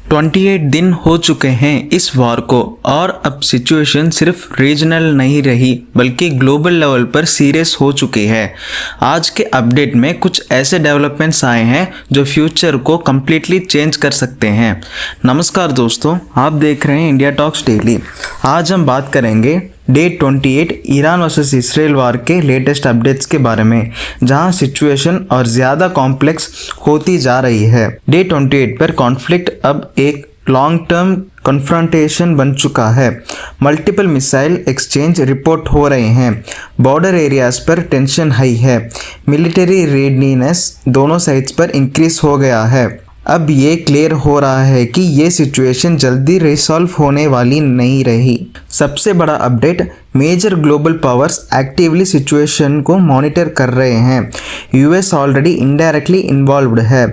28 दिन हो चुके हैं इस वॉर को और अब सिचुएशन सिर्फ रीजनल नहीं रही बल्कि ग्लोबल लेवल पर सीरियस हो चुकी है। आज के अपडेट में कुछ ऐसे डेवलपमेंट्स आए हैं जो फ्यूचर को कम्प्लीटली चेंज कर सकते हैं। नमस्कार दोस्तों, आप देख रहे हैं इंडिया टॉक्स डेली। आज हम बात करेंगे डे 28 ईरान वर्सेस इसराइल वार के लेटेस्ट अपडेट्स के बारे में, जहां सिचुएशन और ज़्यादा कॉम्प्लेक्स होती जा रही है। डे 28 पर कॉन्फ्लिक्ट अब एक लॉन्ग टर्म कन्फ्रंटेशन बन चुका है। मल्टीपल मिसाइल एक्सचेंज रिपोर्ट हो रहे हैं। बॉर्डर एरियाज पर टेंशन हाई है। मिलिट्री रेडीनेस दोनों साइड्स पर इंक्रीज हो गया है। अब ये क्लियर हो रहा है कि ये सिचुएशन जल्दी रिसॉल्व होने वाली नहीं रही। सबसे बड़ा update, major global powers actively situation को मॉनिटर कर रहे हैं। यूएस ऑलरेडी इनडायरेक्टली इन्वॉल्व्ड है।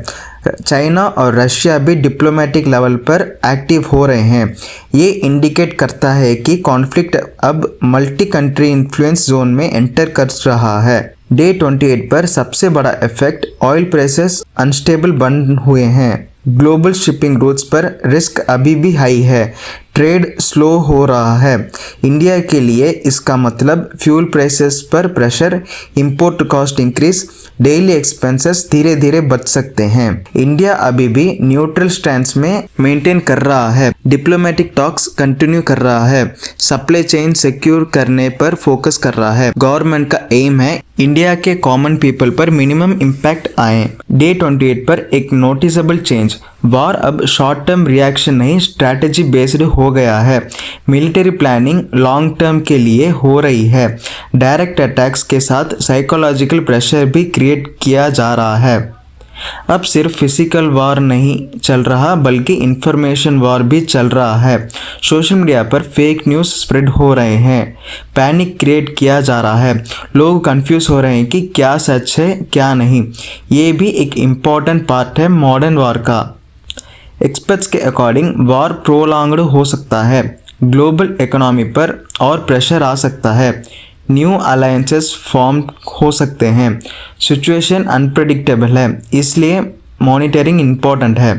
चाइना और रशिया भी डिप्लोमेटिक लेवल पर एक्टिव हो रहे हैं। ये इंडिकेट करता है कि कॉन्फ्लिक्ट अब मल्टी कंट्री इन्फ्लुएंस जोन में एंटर कर रहा है। डे 28 पर सबसे बड़ा इफेक्ट, ऑयल प्राइसेस अनस्टेबल बन हुए हैं। ग्लोबल शिपिंग रूट्स पर रिस्क अभी भी हाई है। ट्रेड स्लो हो रहा है। इंडिया के लिए इसका मतलब फ्यूल प्राइसेस पर pressure, import cost increase, daily expenses धीरे धीरे बच सकते हैं। इंडिया अभी भी न्यूट्रल स्टैंस में मेंटेन कर रहा है। डिप्लोमेटिक टॉक्स कंटिन्यू कर रहा है। सप्लाई चेन सिक्योर करने पर फोकस कर रहा है। गवर्नमेंट का एम है इंडिया के कॉमन पीपल पर मिनिमम इम्पैक्ट आए। डे 28 पर एक नोटिसेबल चेंज, वॉर अब शॉर्ट टर्म रिएक्शन नहीं, स्ट्रैटेजी बेस्ड हो गया है। मिलिट्री प्लानिंग लॉन्ग टर्म के लिए हो रही है। डायरेक्ट अटैक्स के साथ साइकोलॉजिकल प्रेशर भी क्रिएट किया जा रहा है। अब सिर्फ फिजिकल वॉर नहीं चल रहा बल्कि इंफॉर्मेशन वॉर भी चल रहा है। सोशल मीडिया पर फेक न्यूज़ स्प्रेड हो रहे हैं। पैनिक क्रिएट किया जा रहा है। लोग कंफ्यूज हो रहे हैं कि क्या सच है क्या नहीं। ये भी एक इम्पॉर्टेंट पार्ट है मॉडर्न वॉर का। एक्सपर्ट्स के अकॉर्डिंग वॉर प्रोलॉन्ग्ड हो सकता है। ग्लोबल इकोनॉमी पर और प्रेशर आ सकता है। न्यू अलायंसेस फॉर्म हो सकते हैं। सिचुएशन अनप्रेडिक्टेबल है, इसलिए मॉनिटरिंग इम्पॉर्टेंट है।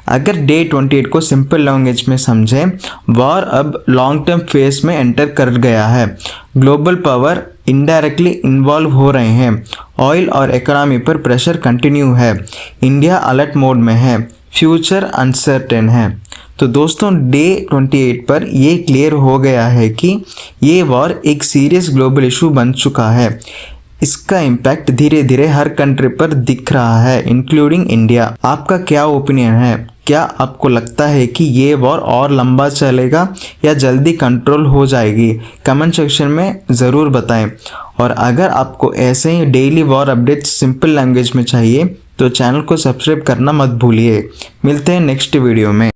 अगर डे 28 को सिंपल लैंग्वेज में समझें, वॉर अब लॉन्ग टर्म फेज में एंटर कर गया है। ग्लोबल पावर इनडायरेक्टली इन्वॉल्व हो रहे हैं। ऑयल और इकोनॉमी पर प्रेशर कंटिन्यू है। इंडिया अलर्ट मोड में है। फ्यूचर अनसर्टेन है। तो दोस्तों, डे 28 पर ये क्लियर हो गया है कि ये वॉर एक सीरियस ग्लोबल इशू बन चुका है। इसका इम्पैक्ट धीरे धीरे हर कंट्री पर दिख रहा है, इंक्लूडिंग इंडिया। आपका क्या ओपिनियन है? क्या आपको लगता है कि ये वॉर और लंबा चलेगा या जल्दी कंट्रोल हो जाएगी? कमेंट सेक्शन में ज़रूर बताएं। और अगर आपको ऐसे ही daily war updates simple language में चाहिए तो चैनल को सब्सक्राइब करना मत भूलिए। मिलते हैं नेक्स्ट वीडियो में।